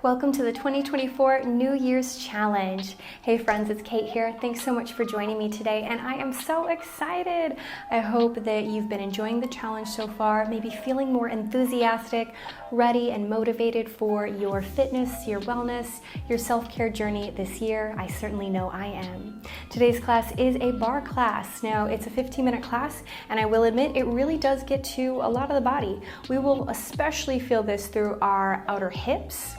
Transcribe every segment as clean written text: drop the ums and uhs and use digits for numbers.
Welcome to the 2024 New Year's Challenge. Hey friends, it's Kate here. Thanks so much for joining me today, and I am so excited. I hope that you've been enjoying the challenge so far, maybe feeling more enthusiastic, ready, and motivated for your fitness, your wellness, your self-care journey this year. I certainly know I am. Today's class is a barre class. Now, it's a 15-minute class, and I will admit it really does get to a lot of the body. We will especially feel this through our outer hips,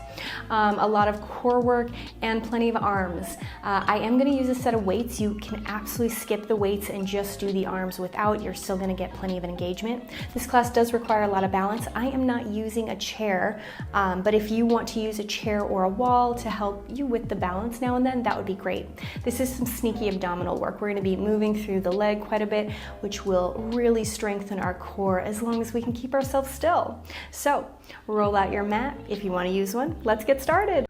a lot of core work, and plenty of arms. I am going to use a set of weights. You can absolutely skip the weights and just do the arms without. You're still going to get plenty of engagement. This class does require a lot of balance. I am not using a chair, but if you want to use a chair or a wall to help you with the balance now and then, that would be great. This is some sneaky abdominal work. We're going to be moving through the leg quite a bit, which will really strengthen our core as long as we can keep ourselves still. So roll out your mat if you want to use one. Let's get started.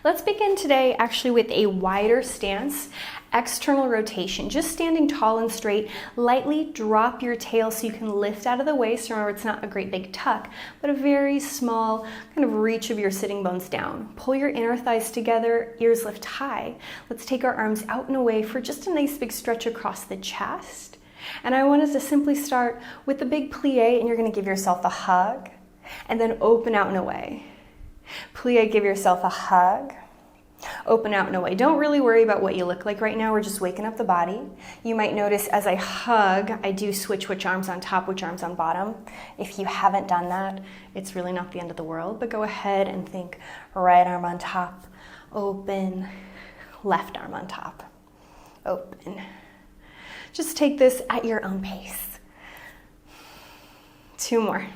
Let's begin today actually with a wider stance, external rotation, just standing tall and straight. Lightly drop your tail so you can lift out of the waist. Remember, it's not a great big tuck, but a very small kind of reach of your sitting bones down. Pull your inner thighs together, ears lift high. Let's take our arms out and away for just a nice big stretch across the chest. And I want us to simply start with the big plie, and you're going to give yourself a hug, and then open out and away. Plie, give yourself a hug, open out and away. Don't really worry about what you look like right now. We're just waking up the body. You might notice as I hug, I do switch which arm's on top, which arm's on bottom. If you haven't done that, it's really not the end of the world, but go ahead and think right arm on top, open, left arm on top, open. Just take this at your own pace. 2 more.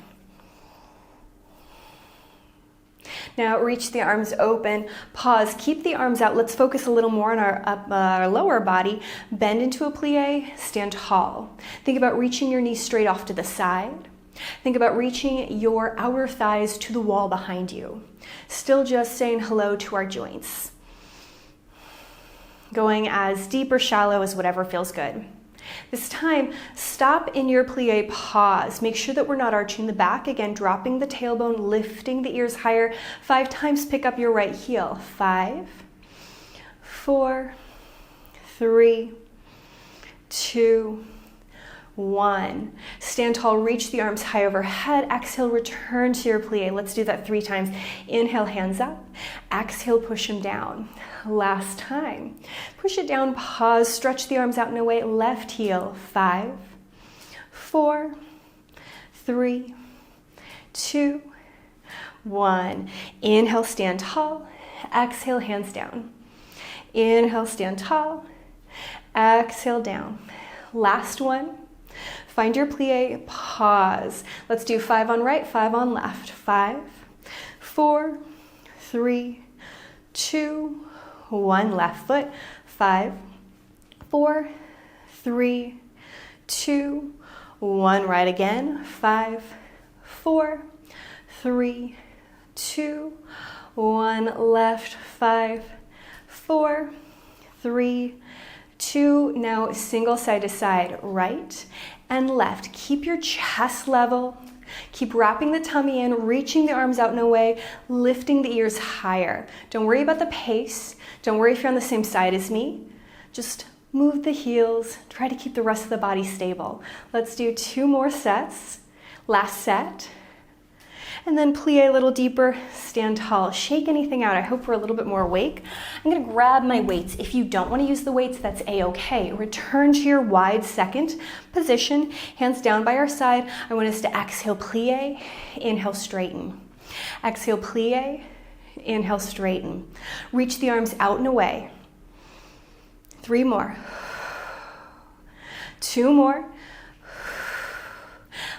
Now reach the arms open, pause, keep the arms out. Let's focus a little more on our lower body. Bend into a plie, stand tall. Think about reaching your knees straight off to the side. Think about reaching your outer thighs to the wall behind you. Still just saying hello to our joints. Going as deep or shallow as whatever feels good. This time, stop in your plie, pause. Make sure that we're not arching the back. Again, dropping the tailbone, lifting the ears higher. 5 times, pick up your right heel. 5, 4, 3, 2, 1. Stand tall, reach the arms high overhead. Exhale, return to your plie. Let's do that 3 times. Inhale, hands up. Exhale, push them down. Last time. Push it down, pause, stretch the arms out and away. Left heel. 5, 4, 3, 2, 1. Inhale, stand tall. Exhale, hands down. Inhale, stand tall. Exhale, down. Last one. Find your plie, pause. Let's do 5 on right, 5 on left. 5, 4, 3, 2, 1. Left foot. 5, 4, 3, 2, 1. Right again. 5, 4, 3, 2, 1. Left. 5, 4, 3, 2. Now single side to side, right and left. Keep your chest level. Keep wrapping the tummy in, reaching the arms out and away, lifting the ears higher. Don't worry about the pace. Don't worry if you're on the same side as me. Just move the heels. Try to keep the rest of the body stable. Let's do 2 more sets. Last set. And then plie a little deeper, stand tall, shake anything out. I hope we're a little bit more awake. I'm gonna grab my weights. If you don't wanna use the weights, that's a-okay. Return to your wide second position, hands down by our side. I want us to exhale, plie, inhale, straighten. Exhale, plie, inhale, straighten. Reach the arms out and away. 3 more. 2 more.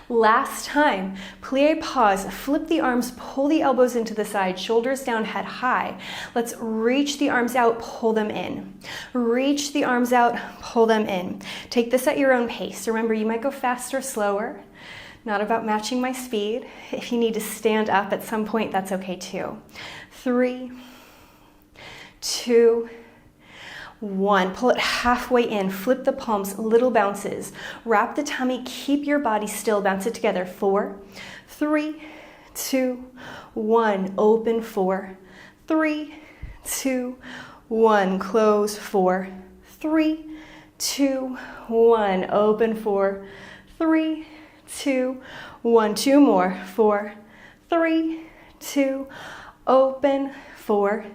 Last time, plie, pause, flip the arms, pull the elbows into the side, shoulders down, head high. Let's reach the arms out, pull them in. Reach the arms out, pull them in. Take this at your own pace. Remember, you might go faster, slower. Not about matching my speed. If you need to stand up at some point, that's okay too. 3, 2, 1. Pull it halfway in, flip the palms, little bounces. Wrap the tummy, keep your body still, bounce it together. 4, 3, 2, 1. Open. 4, 3, 2, 1. Close. 4, 3, 2, 1. Open. 4, 3, 2, 1. 2 more. 4, 3, 2, open. 4,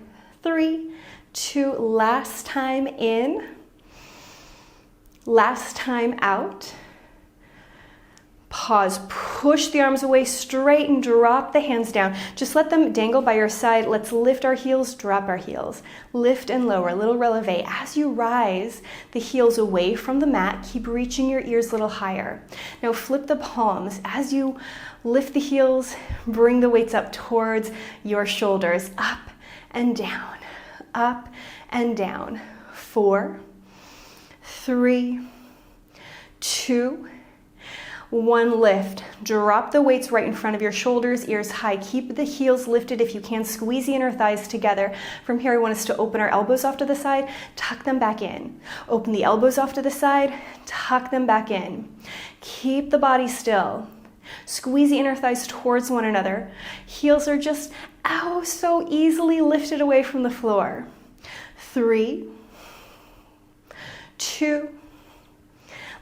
3, 2. Last time in. Last time out. Pause, push the arms away, straighten, drop the hands down. Just let them dangle by your side. Let's lift our heels, drop our heels. Lift and lower, little releve. As you rise the heels away from the mat, keep reaching your ears a little higher. Now flip the palms. As you lift the heels, bring the weights up towards your shoulders. Up and down, up and down. 4, 3, 2, 1. Lift. Drop the weights right in front of your shoulders, ears high. Keep the heels lifted if you can. Squeeze the inner thighs together. From here, I want us to open our elbows off to the side, tuck them back in. Open the elbows off to the side, tuck them back in. Keep the body still. Squeeze the inner thighs towards one another. Heels are just, so easily lifted away from the floor. 3, 2,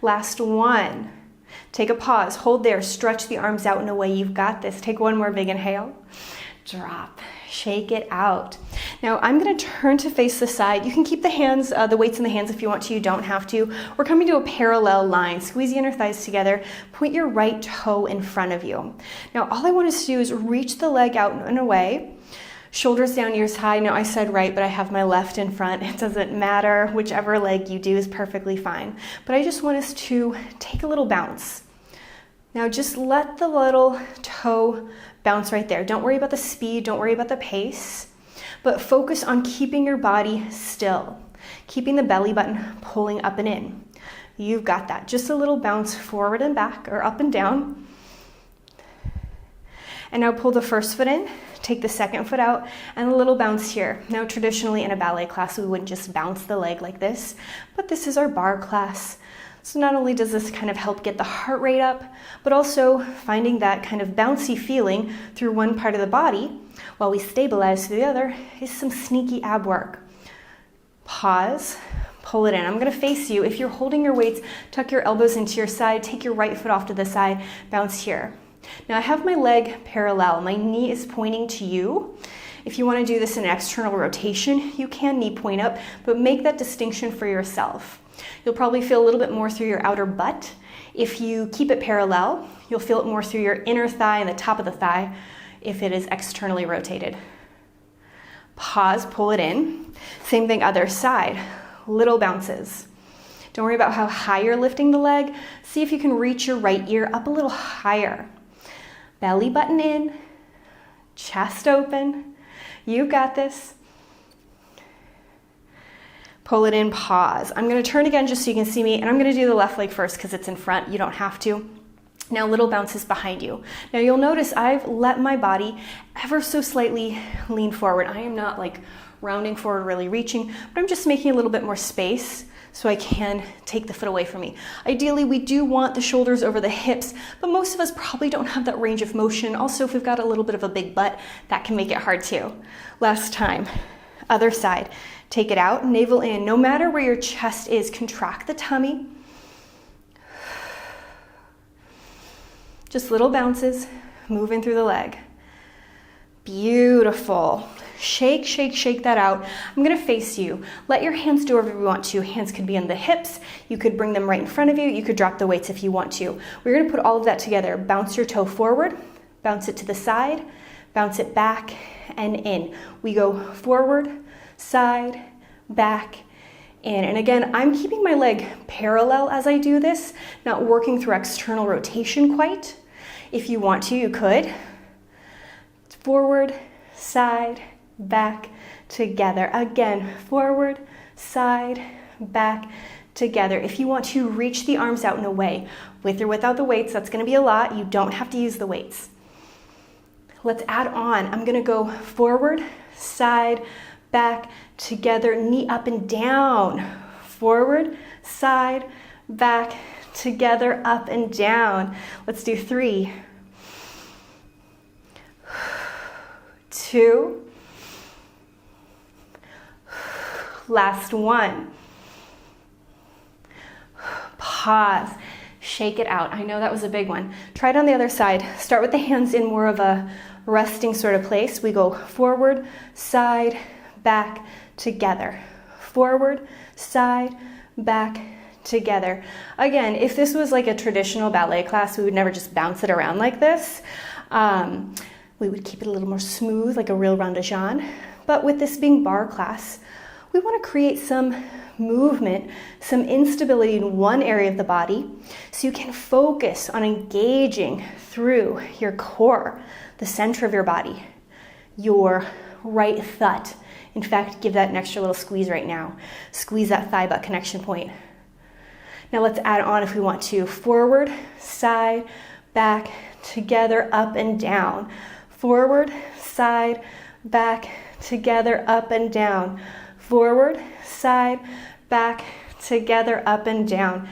last 1. Take a pause, hold there, stretch the arms out and away. You've got this. Take one more big inhale. Drop, shake it out. Now I'm gonna turn to face the side. You can keep the hands, the weights in the hands if you want to, you don't have to. We're coming to a parallel line. Squeeze the inner thighs together. Point your right toe in front of you. Now all I want us to do is reach the leg out and away. Shoulders down, ears high. Now I said right, but I have my left in front. It doesn't matter. Whichever leg you do is perfectly fine. But I just want us to take a little bounce. Now just let the little toe bounce right there. Don't worry about the speed, don't worry about the pace, but focus on keeping your body still, keeping the belly button pulling up and in. You've got that. Just a little bounce forward and back or up and down. And now pull the first foot in, take the second foot out, and a little bounce here. Now traditionally in a ballet class, we wouldn't just bounce the leg like this, but this is our barre class. So not only does this kind of help get the heart rate up, but also finding that kind of bouncy feeling through one part of the body while we stabilize through the other is some sneaky ab work. Pause, pull it in. I'm gonna face you. If you're holding your weights, tuck your elbows into your side, take your right foot off to the side, bounce here. Now I have my leg parallel. My knee is pointing to you. If you want to do this in an external rotation, you can knee point up, but make that distinction for yourself. You'll probably feel a little bit more through your outer butt. If you keep it parallel, you'll feel it more through your inner thigh and the top of the thigh if it is externally rotated. Pause, pull it in. Same thing, other side. Little bounces. Don't worry about how high you're lifting the leg. See if you can reach your right ear up a little higher. Belly button in, chest open. You got this. Pull it in, pause. I'm gonna turn again just so you can see me, and I'm gonna do the left leg first because it's in front. You don't have to. Now little bounces behind you. Now you'll notice I've let my body ever so slightly lean forward. I am not like rounding forward, really reaching, but I'm just making a little bit more space so I can take the foot away from me. Ideally, we do want the shoulders over the hips, but most of us probably don't have that range of motion. Also, if we've got a little bit of a big butt, that can make it hard too. Last time, other side. Take it out, navel in. No matter where your chest is, contract the tummy. Just little bounces, moving through the leg. Beautiful. Shake, shake, shake that out. I'm gonna face you. Let your hands do whatever you want to. Hands could be on the hips. You could bring them right in front of you. You could drop the weights if you want to. We're gonna put all of that together. Bounce your toe forward, bounce it to the side, bounce it back and in. We go forward, side, back, in. And again, I'm keeping my leg parallel as I do this, not working through external rotation quite. If you want to, you could. Forward, side, back, together. Again, forward, side, back, together. If you want to reach the arms out and away, with or without the weights, that's gonna be a lot. You don't have to use the weights. Let's add on. I'm gonna go forward, side, back, together, knee up and down. Forward, side, back, together, up and down. Let's do 3, 2, last 1. Pause, shake it out. I know that was a big one. Try it on the other side. Start with the hands in more of a resting sort of place. We go forward, side, back, together. Forward, side, back, together. Again, if this was like a traditional ballet class, we would never just bounce it around like this. We would keep it a little more smooth, like a real rond de jambe. But with this being barre class, we want to create some movement, some instability in one area of the body so you can focus on engaging through your core, the center of your body, your right thigh. In fact, give that an extra little squeeze right now. Squeeze that thigh butt connection point. Now let's add on if we want to. Forward, side, back, together, up and down. Forward, side, back, together, up and down. Forward, side, back, together, up and down.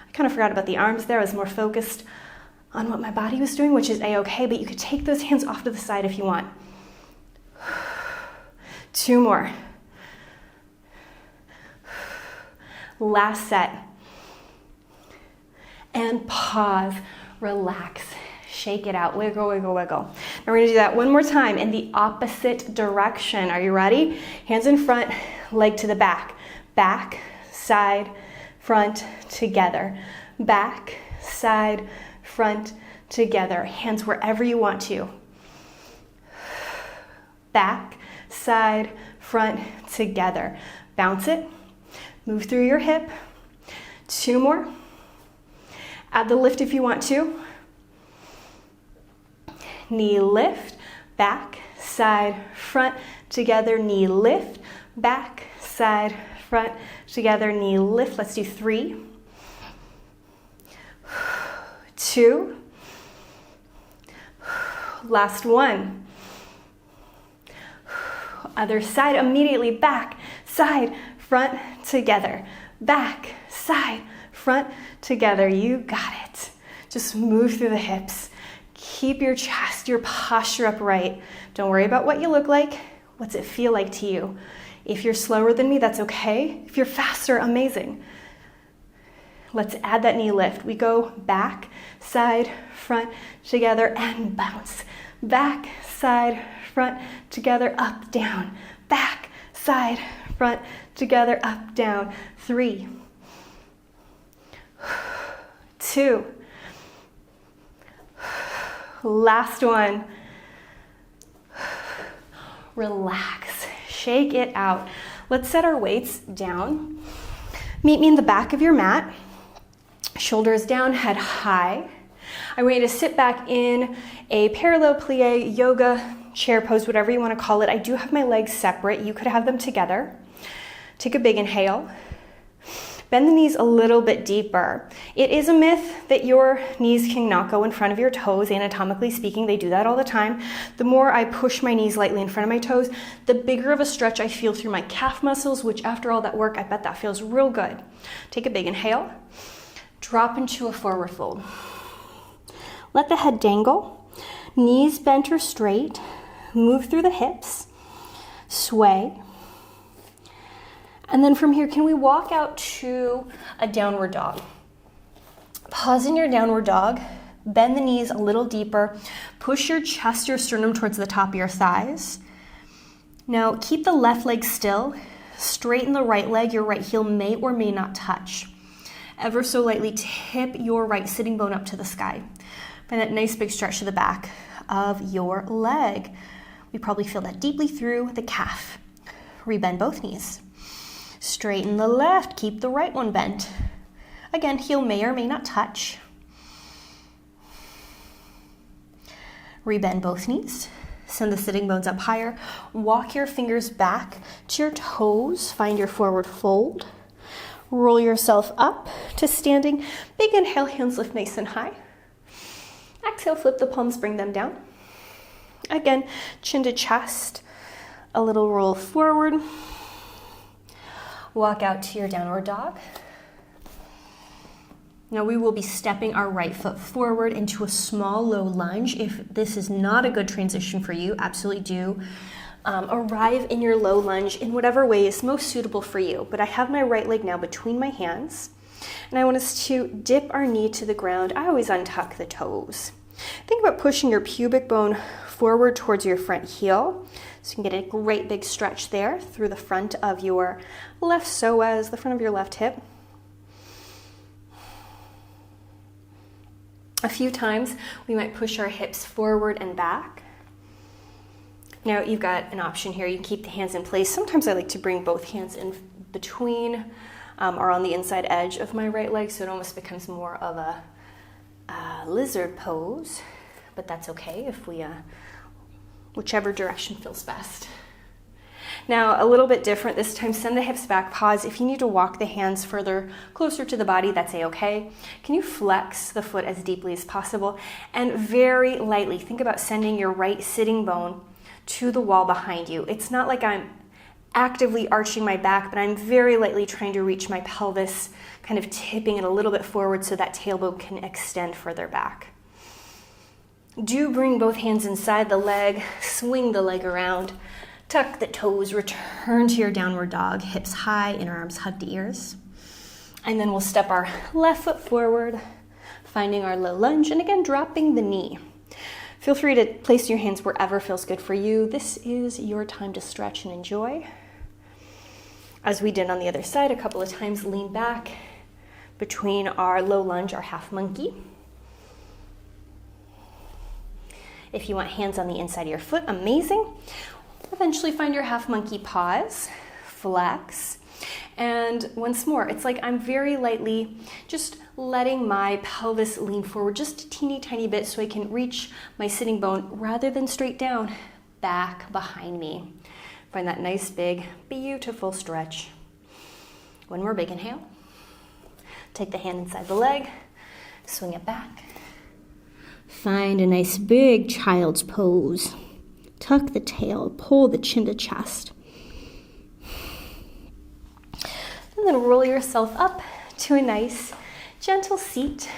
I kind of forgot about the arms there. I was more focused on what my body was doing, which is a-okay, but you could take those hands off to the side if you want. 2 more. Last set. And pause, relax, shake it out, wiggle, wiggle, wiggle. Now we're gonna do that one more time in the opposite direction. Are you ready? Hands in front, leg to the back. Back, side, front, together. Back, side, front, together. Hands wherever you want to. Back, side, front, together. Bounce it, move through your hip. 2 more. Add the lift if you want to. Knee lift, back, side, front, together, knee lift, back, side, front, together, knee lift. Let's do 3, 2, last 1. Other side, immediately back, side, front, together, back, side, front, together. You got it. Just move through the hips. Keep your chest, your posture upright. Don't worry about what you look like. What's it feel like to you? If you're slower than me, that's okay. If you're faster, amazing. Let's add that knee lift. We go back, side, front, together, and bounce. Back, side, front, together, up, down. Back, side, front, together, up, down. 3, 2, last one. Relax, shake it out. Let's set our weights down. Meet me in the back of your mat. Shoulders down, head high. I want you to sit back in a parallel plie, yoga, chair pose, whatever you want to call it. I do have my legs separate. You could have them together. Take a big inhale. Bend the knees a little bit deeper. It is a myth that your knees cannot go in front of your toes. Anatomically speaking, they do that all the time. The more I push my knees lightly in front of my toes, the bigger of a stretch I feel through my calf muscles, which after all that work, I bet that feels real good. Take a big inhale. Drop into a forward fold. Let the head dangle. Knees bent or straight. Move through the hips. Sway. And then from here, can we walk out to a downward dog? Pause in your downward dog, bend the knees a little deeper, push your chest, your sternum towards the top of your thighs. Now keep the left leg still, straighten the right leg, your right heel may or may not touch. Ever so lightly tip your right sitting bone up to the sky. Find that nice big stretch to the back of your leg. We probably feel that deeply through the calf. Rebend both knees. Straighten the left, keep the right one bent. Again, heel may or may not touch. Rebend both knees. Send the sitting bones up higher. Walk your fingers back to your toes. Find your forward fold. Roll yourself up to standing. Big inhale, hands lift nice and high. Exhale, flip the palms, bring them down. Again, chin to chest. a little roll forward. Walk out to your downward dog. Now we will be stepping our right foot forward into a small low lunge. If this is not a good transition for you, absolutely do arrive in your low lunge in whatever way is most suitable for you. But I have my right leg now between my hands, and I want us to dip our knee to the ground. I always untuck the toes. Think about pushing your pubic bone forward towards your front heel, so you can get a great big stretch there through the front of your left psoas, the front of your left hip. A few times we might push our hips forward and back. Now you've got an option here. You can keep the hands in place. Sometimes I like to bring both hands in between or on the inside edge of my right leg, so it almost becomes more of a lizard pose, but that's okay if we, whichever direction feels best. Now, a little bit different this time, send the hips back, pause. If you need to walk the hands further closer to the body, that's a-okay. Can you flex the foot as deeply as possible? And very lightly, think about sending your right sitting bone to the wall behind you. It's not like I'm actively arching my back, but I'm very lightly trying to reach my pelvis, kind of tipping it a little bit forward so that tailbone can extend further back. Do bring both hands inside the leg, swing the leg around, tuck the toes, return to your downward dog, hips high, inner arms hug to ears. And then we'll step our left foot forward, finding our low lunge, and again, dropping the knee. Feel free to place your hands wherever feels good for you. This is your time to stretch and enjoy. As we did on the other side a couple of times, lean back between our low lunge, our half monkey. If you want hands on the inside of your foot, amazing. Eventually find your half monkey, pause, flex, and once more, it's like I'm very lightly just letting my pelvis lean forward just a teeny tiny bit so I can reach my sitting bone rather than straight down, back behind me. Find that nice big, beautiful stretch. One more big inhale. Take the hand inside the leg, swing it back. Find a nice big child's pose. Tuck the tail, pull the chin to chest. And then roll yourself up to a nice, gentle seat.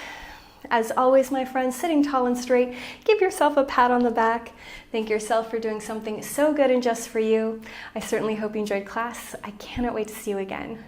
As always, my friends, sitting tall and straight, give yourself a pat on the back. Thank yourself for doing something so good and just for you. I certainly hope you enjoyed class. I cannot wait to see you again.